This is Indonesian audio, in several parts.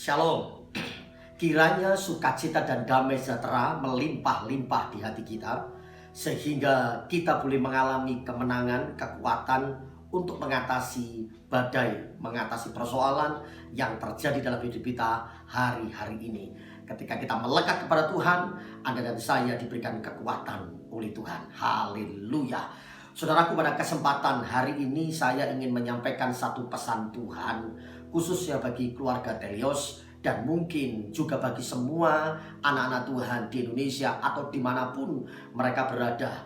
Shalom. Kiranya sukacita dan damai sejahtera melimpah-limpah di hati kita, sehingga kita boleh mengalami kemenangan, kekuatan untuk mengatasi badai, mengatasi persoalan yang terjadi dalam hidup kita hari-hari ini. Ketika kita melekat kepada Tuhan, Anda dan saya diberikan kekuatan oleh Tuhan. Haleluya. Saudaraku, pada kesempatan hari ini saya ingin menyampaikan satu pesan Tuhan, khususnya bagi keluarga Telios, dan mungkin juga bagi semua anak-anak Tuhan di Indonesia atau dimanapun mereka berada,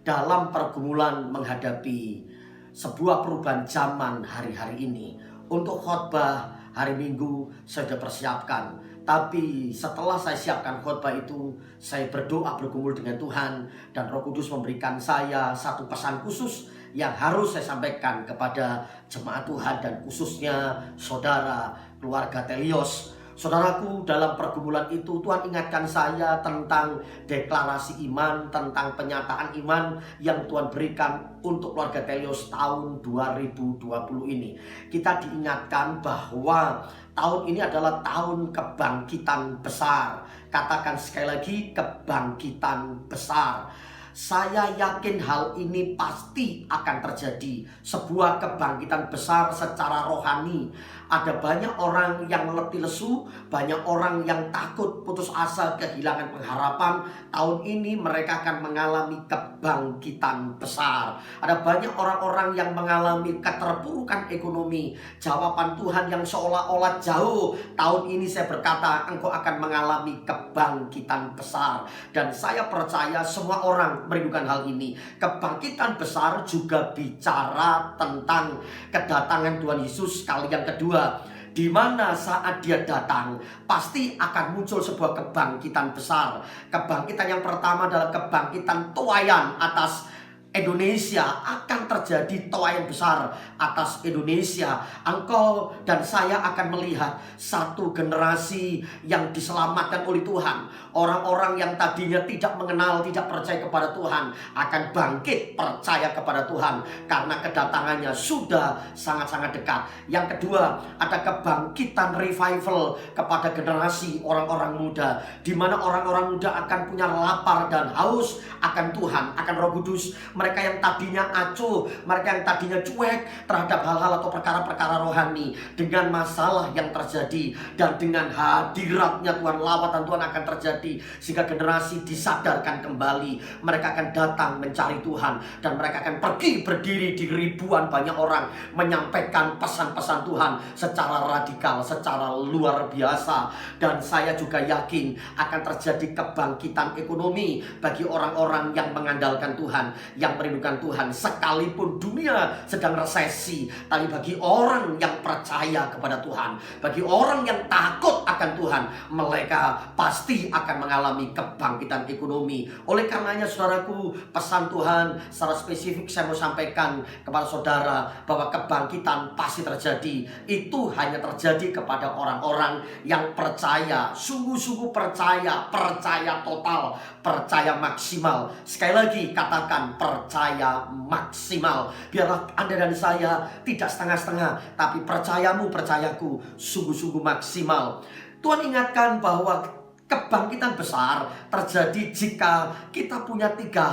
dalam pergumulan menghadapi sebuah perubahan zaman hari-hari ini. Untuk khotbah hari Minggu saya sudah persiapkan, tapi setelah saya siapkan khotbah itu, saya berdoa bergumul dengan Tuhan, dan Roh Kudus memberikan saya satu pesan khusus yang harus saya sampaikan kepada jemaat Tuhan dan khususnya saudara keluarga Telios. Saudaraku, dalam pergumulan itu Tuhan ingatkan saya tentang deklarasi iman, tentang penyataan iman yang Tuhan berikan untuk keluarga Telios tahun 2020 ini. Kita diingatkan bahwa tahun ini adalah tahun kebangkitan besar. Katakan sekali lagi, kebangkitan besar. Saya yakin hal ini pasti akan terjadi, sebuah kebangkitan besar secara rohani. Ada banyak orang yang letih lesu, banyak orang yang takut, putus asa, kehilangan pengharapan. Tahun ini mereka akan mengalami kebangkitan besar. Ada banyak orang-orang yang mengalami keterpurukan ekonomi. Jawaban Tuhan yang seolah-olah jauh. Tahun ini saya berkata, engkau akan mengalami kebangkitan besar. Dan saya percaya semua orang merindukan hal ini. Kebangkitan besar juga bicara tentang kedatangan Tuhan Yesus kali yang kedua, di mana saat dia datang pasti akan muncul sebuah kebangkitan besar. Kebangkitan yang pertama adalah kebangkitan tuaian atas Indonesia. Akan terjadi tuaian besar atas Indonesia. Engkau dan saya akan melihat satu generasi yang diselamatkan oleh Tuhan. Orang-orang yang tadinya tidak mengenal, tidak percaya kepada Tuhan, akan bangkit percaya kepada Tuhan karena kedatangannya sudah sangat-sangat dekat. Yang kedua, ada kebangkitan revival kepada generasi orang-orang muda, di mana orang-orang muda akan punya lapar dan haus akan Tuhan, akan Roh Kudus. Mereka yang tadinya acuh, mereka yang tadinya cuek terhadap hal-hal atau perkara-perkara rohani, dengan masalah yang terjadi dan dengan hadiratnya Tuhan, lawatan Tuhan akan terjadi, sehingga generasi disadarkan kembali. Mereka akan datang mencari Tuhan, dan mereka akan pergi berdiri di ribuan banyak orang menyampaikan pesan-pesan Tuhan secara radikal, secara luar biasa. Dan saya juga yakin akan terjadi kebangkitan ekonomi bagi orang-orang yang mengandalkan Tuhan, yang merindukan Tuhan. Sekalipun dunia sedang resesi, tapi bagi orang yang percaya kepada Tuhan, bagi orang yang takut akan Tuhan, mereka pasti akan mengalami kebangkitan ekonomi. Oleh karenanya saudaraku, pesan Tuhan secara spesifik saya mau sampaikan kepada saudara bahwa kebangkitan pasti terjadi. Itu hanya terjadi kepada orang-orang yang percaya, sungguh-sungguh percaya, percaya total, percaya maksimal. Sekali lagi katakan, percaya maksimal. Biarlah Anda dan saya tidak setengah-setengah, tapi percayamu, percayaku sungguh-sungguh maksimal. Tuhan ingatkan bahwa kebangkitan besar terjadi jika kita punya tiga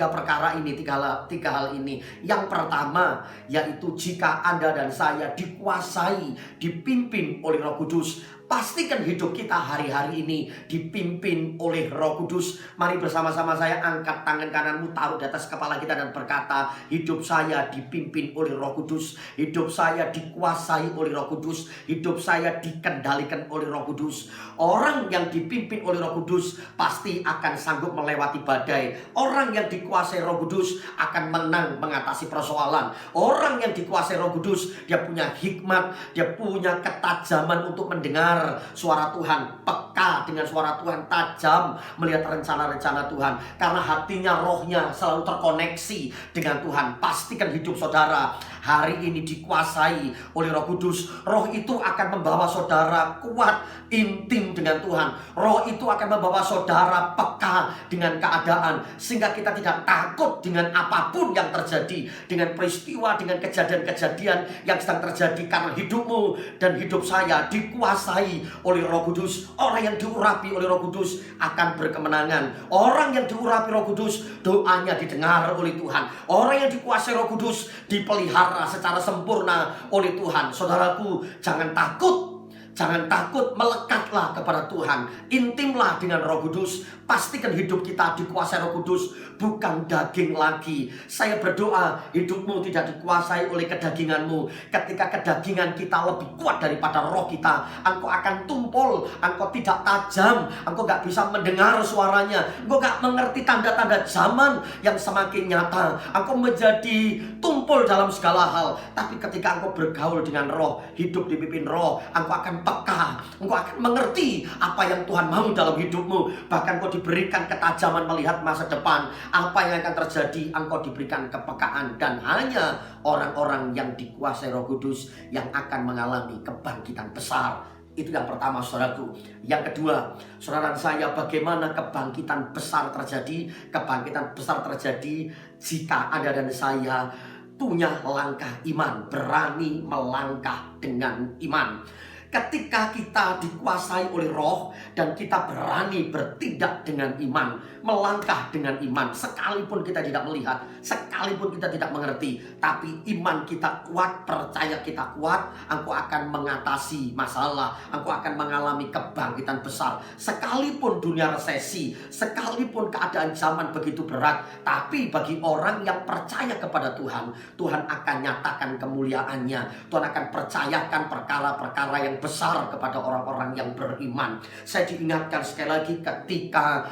perkara ini, tiga hal ini. Yang pertama yaitu jika Anda dan saya dikuasai, dipimpin oleh Roh Kudus. Pastikan hidup kita hari-hari ini dipimpin oleh Roh Kudus. Mari bersama-sama saya angkat tangan kananmu, taruh di atas kepala kita dan berkata, hidup saya dipimpin oleh Roh Kudus, hidup saya dikuasai oleh Roh Kudus, hidup saya dikendalikan oleh Roh Kudus. Orang yang dipimpin oleh Roh Kudus pasti akan sanggup melewati badai. Orang yang dikuasai Roh Kudus akan menang mengatasi persoalan. Orang yang dikuasai Roh Kudus, dia punya hikmat, dia punya ketajaman untuk mendengar suara Tuhan. peka dengan suara Tuhan, tajam melihat rencana-rencana Tuhan. Karena hatinya, rohnya selalu terkoneksi dengan Tuhan. Pastikan hidup saudara hari ini dikuasai oleh Roh Kudus. Roh itu akan membawa saudara kuat, intim dengan Tuhan. Roh itu akan membawa saudara peka dengan keadaan, sehingga kita tidak takut dengan apapun yang terjadi, dengan peristiwa, dengan kejadian-kejadian yang sedang terjadi. Karena hidupmu dan hidup saya dikuasai oleh Roh Kudus. Orang yang diurapi oleh Roh Kudus akan berkemenangan. Orang yang diurapi Roh Kudus, doanya didengar oleh Tuhan. Orang yang dikuasai Roh Kudus dipelihara secara sempurna oleh Tuhan. Saudaraku, jangan takut. Jangan takut, melekatlah kepada Tuhan. Intimlah dengan Roh Kudus. Pastikan hidup kita dikuasai Roh Kudus, bukan daging lagi. Saya berdoa hidupmu tidak dikuasai oleh kedaginganmu. Ketika kedagingan kita lebih kuat daripada roh kita, engkau akan tumpul, engkau tidak tajam, engkau gak bisa mendengar suaranya, engkau gak mengerti tanda-tanda zaman yang semakin nyata. Engkau menjadi tumpul dalam segala hal. Tapi ketika engkau bergaul dengan roh, hidup dipimpin roh, engkau akan peka, engkau akan mengerti apa yang Tuhan mau dalam hidupmu. Bahkan engkau diberikan ketajaman melihat masa depan, apa yang akan terjadi. Engkau diberikan kepekaan. Dan hanya orang-orang yang dikuasai Roh Kudus yang akan mengalami kebangkitan besar. Itu yang pertama, saudaraku. Yang kedua, saudara saya, bagaimana kebangkitan besar terjadi? Kebangkitan besar terjadi jika Anda dan saya punya langkah iman, berani melangkah dengan iman. Ketika kita dikuasai oleh roh dan kita berani bertindak dengan iman, melangkah dengan iman, sekalipun kita tidak melihat, sekalipun kita tidak mengerti, tapi iman kita kuat, percaya kita kuat, engkau akan mengatasi masalah, engkau akan mengalami kebangkitan besar. Sekalipun dunia resesi, sekalipun keadaan zaman begitu berat, tapi bagi orang yang percaya kepada Tuhan, Tuhan akan nyatakan kemuliaannya. Tuhan akan percayakan perkara-perkara yang besar kepada orang-orang yang beriman. Saya diingatkan sekali lagi ketika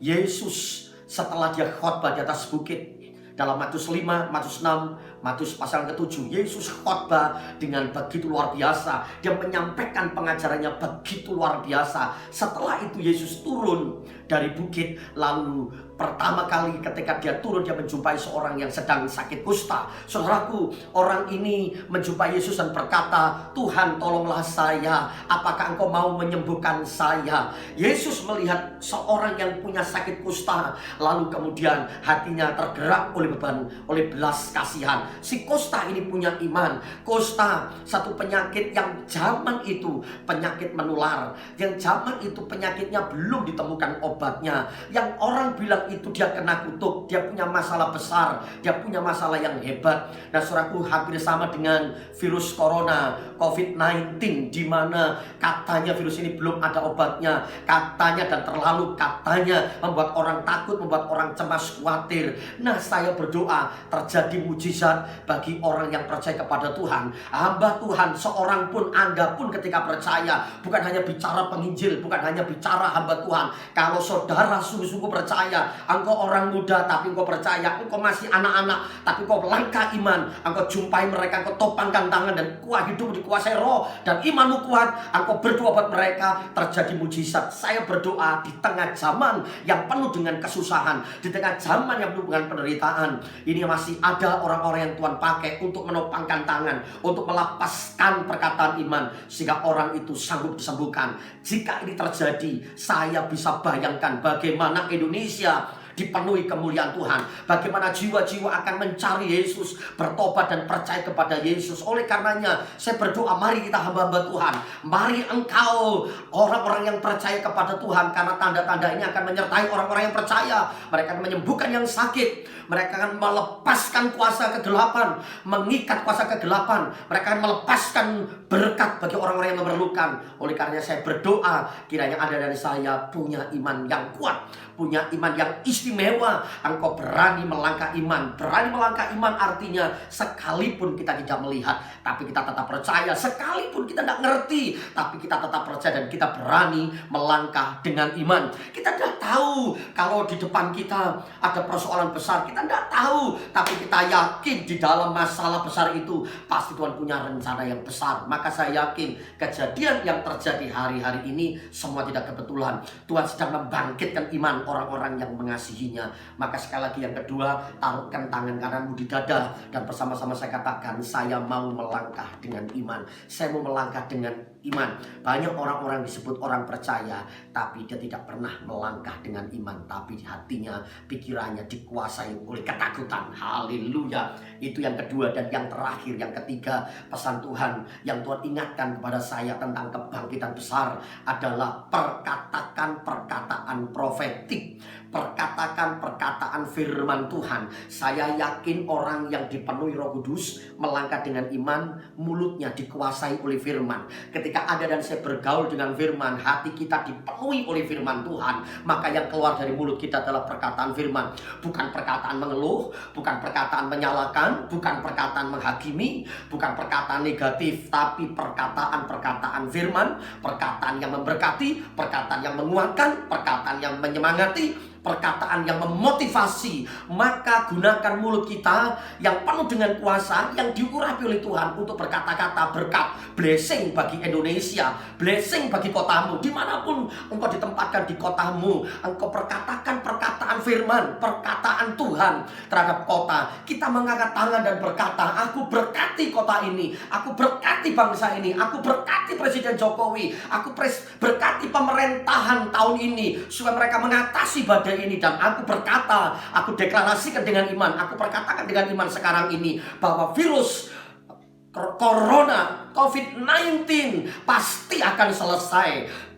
Yesus setelah dia khotbah di atas bukit, dalam Matius 5, Matius 6, Matius pasal ke-7, Yesus khotbah dengan begitu luar biasa. Dia menyampaikan pengajarannya begitu luar biasa. Setelah itu Yesus turun dari bukit, lalu pertama kali ketika dia turun, dia menjumpai seorang yang sedang sakit kusta. Saudaraku, orang ini menjumpai Yesus dan berkata, "Tuhan, tolonglah saya. Apakah engkau mau menyembuhkan saya?" Yesus melihat seorang yang punya sakit kusta, lalu kemudian hatinya tergerak oleh belas kasihan. Si kusta ini punya iman. Kusta, satu penyakit yang zaman itu penyakit menular, yang zaman itu penyakitnya belum ditemukan obatnya, yang orang bilang itu dia kena kutuk, dia punya masalah besar, dia punya masalah yang hebat. Nah, saudaraku, hampir sama dengan virus corona, COVID-19, di mana katanya virus ini belum ada obatnya, katanya, dan terlalu katanya membuat orang takut, membuat orang cemas, khawatir. Nah, saya berdoa terjadi mujizat bagi orang yang percaya kepada Tuhan. Hamba Tuhan, seorang pun, Anda pun ketika percaya, bukan hanya bicara penginjil, bukan hanya bicara hamba Tuhan. Kalau saudara sungguh-sungguh percaya, engkau orang muda tapi engkau percaya, engkau masih anak-anak tapi engkau langkah iman, engkau jumpai mereka, engkau topangkan tangan, dan kuat hidup dikuasai roh, dan imanmu kuat, engkau berdoa buat mereka, terjadi mujizat. Saya berdoa di tengah zaman yang penuh dengan kesusahan, di tengah zaman yang penuh dengan penderitaan, ini masih ada orang-orang yang Tuhan pakai untuk menopangkan tangan, untuk melepaskan perkataan iman, sehingga orang itu sanggup disembuhkan. Jika ini terjadi, saya bisa bayangkan bagaimana Indonesia dipenuhi kemuliaan Tuhan, bagaimana jiwa-jiwa akan mencari Yesus, bertobat dan percaya kepada Yesus. Oleh karenanya saya berdoa, mari kita hamba-hamba Tuhan, mari engkau orang-orang yang percaya kepada Tuhan, karena tanda-tanda ini akan menyertai orang-orang yang percaya. Mereka akan menyembuhkan yang sakit, mereka akan melepaskan kuasa kegelapan, mengikat kuasa kegelapan, mereka akan melepaskan berkat bagi orang-orang yang memerlukan. Oleh karenanya saya berdoa, kiranya Anda dan saya punya iman yang kuat, punya iman yang istimewa. Engkau berani melangkah iman. Berani melangkah iman artinya sekalipun kita tidak melihat, tapi kita tetap percaya. Sekalipun kita tidak ngerti, tapi kita tetap percaya dan kita berani melangkah dengan iman. Kita tidak tahu kalau di depan kita ada persoalan besar. Kita tidak tahu, tapi kita yakin di dalam masalah besar itu pasti Tuhan punya rencana yang besar. Maka saya yakin kejadian yang terjadi hari-hari ini semua tidak kebetulan. Tuhan sedang membangkitkan iman orang-orang yang mengasihinya. Maka sekali lagi yang kedua, taruhkan tangan kananmu di dada dan bersama-sama saya katakan, saya mau melangkah dengan iman. Saya mau melangkah dengan iman. Banyak orang-orang disebut orang percaya, tapi dia tidak pernah melangkah dengan iman. Tapi hatinya, pikirannya dikuasai oleh ketakutan. Haleluya. Itu yang kedua. Dan yang terakhir, yang ketiga, pesan Tuhan yang Tuhan ingatkan kepada saya tentang kebangkitan besar adalah perkatakan perkataan profetik. Perkatakan perkataan firman Tuhan. Saya yakin orang yang dipenuhi Roh Kudus melangkah dengan iman, mulutnya dikuasai oleh firman. Ketika Anda dan saya bergaul dengan firman, hati kita dipenuhi oleh firman Tuhan, maka yang keluar dari mulut kita adalah perkataan firman. Bukan perkataan mengeluh, bukan perkataan menyalahkan, bukan perkataan menghakimi, bukan perkataan negatif, tapi perkataan-perkataan firman, perkataan yang memberkati, perkataan yang menguatkan, perkataan yang menyemangati, perkataan yang memotivasi. Maka gunakan mulut kita yang penuh dengan kuasa, yang diurapi oleh Tuhan untuk berkata-kata berkat, blessing bagi Indonesia, blessing bagi kotamu. Dimanapun engkau ditempatkan di kotamu, engkau perkatakan perkataan firman, perkataan Tuhan terhadap kota. Kita mengangkat tangan dan berkata, aku berkati kota ini, aku berkati bangsa ini, aku berkati Presiden Jokowi, aku berkati pemerintahan tahun ini supaya mereka mengatasi badai ini. Dan aku berkata, aku deklarasikan dengan iman, aku perkatakan dengan iman sekarang ini bahwa virus Corona COVID-19 pasti akan selesai.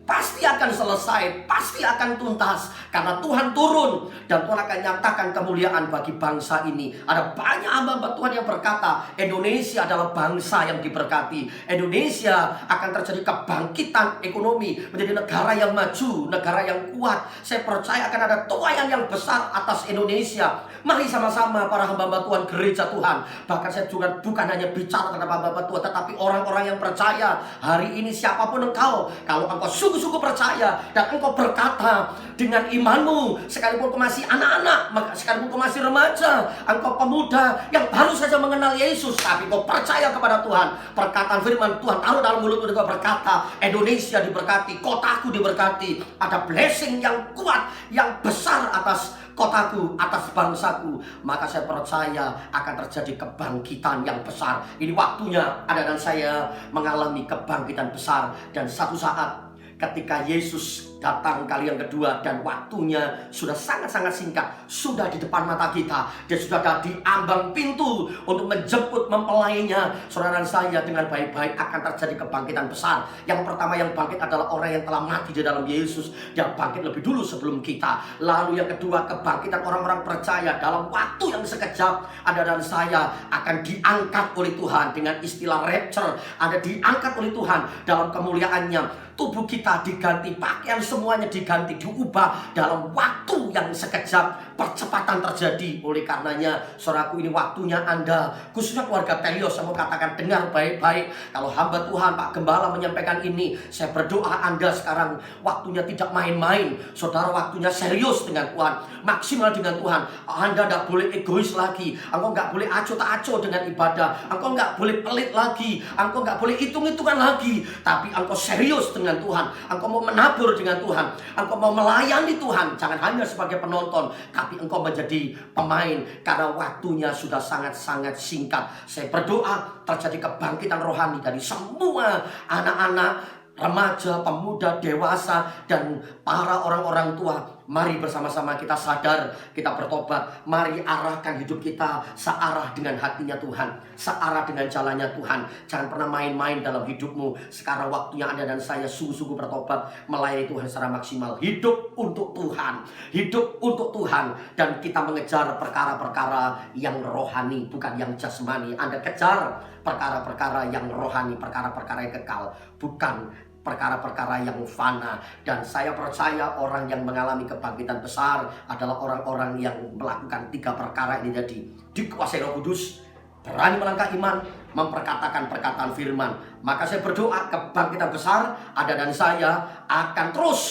Pasti akan selesai, pasti akan tuntas. Karena Tuhan turun dan Tuhan akan nyatakan kemuliaan bagi bangsa ini. Ada banyak hamba Tuhan yang berkata, Indonesia adalah bangsa yang diberkati. Indonesia akan terjadi kebangkitan ekonomi, menjadi negara yang maju, negara yang kuat. Saya percaya akan ada tuaian yang besar atas Indonesia. Mari sama-sama para hamba Tuhan, gereja Tuhan. Bahkan saya juga bukan hanya bicara tentang hamba Tuhan, tetapi orang-orang yang percaya. Hari ini siapapun engkau, kalau engkau sungguh-sungguh percaya dan engkau berkata dengan imanmu, sekalipun engkau masih anak-anak, sekalipun engkau masih remaja, engkau pemuda yang baru saja mengenal Yesus, tapi engkau percaya kepada Tuhan, perkataan firman Tuhan taruh dalam mulutmu, engkau berkata, Indonesia diberkati, kotaku diberkati, ada blessing yang kuat, yang besar atas kotaku, atas bangsaku. Maka saya percaya akan terjadi kebangkitan yang besar. Ini waktunya Anda dan saya mengalami kebangkitan besar. Dan satu saat ketika Yesus datang kali yang kedua dan waktunya sudah sangat-sangat singkat, sudah di depan mata kita, dia sudah ada di ambang pintu untuk menjemput mempelainya. Saudara dan saya, dengan baik-baik akan terjadi kebangkitan besar. Yang pertama yang bangkit adalah orang yang telah mati di dalam Yesus. Dia bangkit lebih dulu sebelum kita. Lalu yang kedua, kebangkitan orang-orang percaya dalam waktu yang sekejap. Anda dan saya akan diangkat oleh Tuhan dengan istilah rapture. Anda diangkat oleh Tuhan dalam kemuliaannya. Tubuh kita diganti, pakaian semuanya diganti, diubah dalam waktu yang sekejap. Percepatan terjadi. Oleh karenanya, saudaraku, ini waktunya Anda, khususnya keluarga Telios, saya mau katakan, dengar baik-baik. Kalau hamba Tuhan Pak Gembala menyampaikan ini, saya berdoa Anda sekarang waktunya tidak main-main. Saudara, waktunya serius dengan Tuhan, maksimal dengan Tuhan. Anda tidak boleh egois lagi. Engkau nggak boleh acuh tak acuh dengan ibadah. Engkau nggak boleh pelit lagi. Engkau nggak boleh hitung-hitungan lagi. Tapi engkau serius dengan Tuhan. Engkau mau menabur dengan Tuhan. Engkau mau melayani Tuhan. Jangan hanya sebagai penonton, tapi engkau menjadi pemain. Karena waktunya sudah sangat-sangat singkat. Saya berdoa terjadi kebangkitan rohani dari semua anak-anak, remaja, pemuda, dewasa, dan para orang-orang tua. Mari bersama-sama kita sadar, kita bertobat. Mari arahkan hidup kita searah dengan hatinya Tuhan, searah dengan jalannya Tuhan. Jangan pernah main-main dalam hidupmu. Sekarang waktunya Anda dan saya sungguh-sungguh bertobat, melayani Tuhan secara maksimal. Hidup untuk Tuhan, hidup untuk Tuhan. Dan kita mengejar perkara-perkara yang rohani, bukan yang jasmani. Anda kejar perkara-perkara yang rohani, perkara-perkara yang kekal, bukan perkara-perkara yang fana. Dan saya percaya orang yang mengalami kebangkitan besar adalah orang-orang yang melakukan 3 perkara ini tadi. Dikuasai Roh Kudus, berani melangkah iman, memperkatakan perkataan firman. Maka saya berdoa kebangkitan besar Anda dan saya akan terus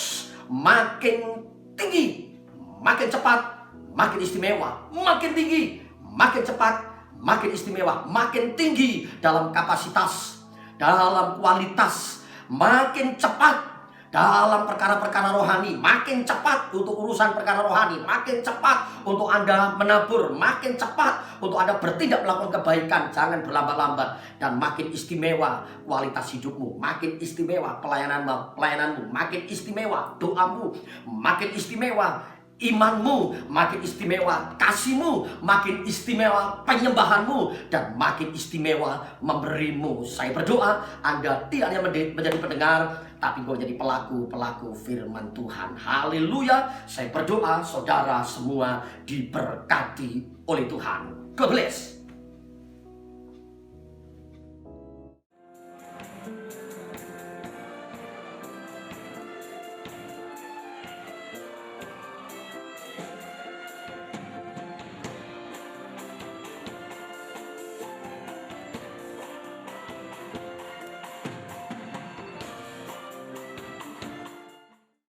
makin tinggi, makin cepat, makin istimewa, makin tinggi, makin cepat, makin istimewa, makin tinggi dalam kapasitas, dalam kualitas, makin cepat dalam perkara-perkara rohani, makin cepat untuk urusan perkara rohani, makin cepat untuk Anda menabur, makin cepat untuk Anda bertindak melakukan kebaikan, jangan berlambat-lambat, dan makin istimewa kualitas hidupmu, makin istimewa pelayananmu, makin istimewa doamu, makin istimewa imanmu, makin istimewa kasihmu, makin istimewa penyembahanmu, dan makin istimewa memberimu. Saya berdoa Anda tidak hanya menjadi pendengar, tapi kau jadi pelaku-pelaku firman Tuhan. Haleluya. Saya berdoa saudara semua diberkati oleh Tuhan. God bless.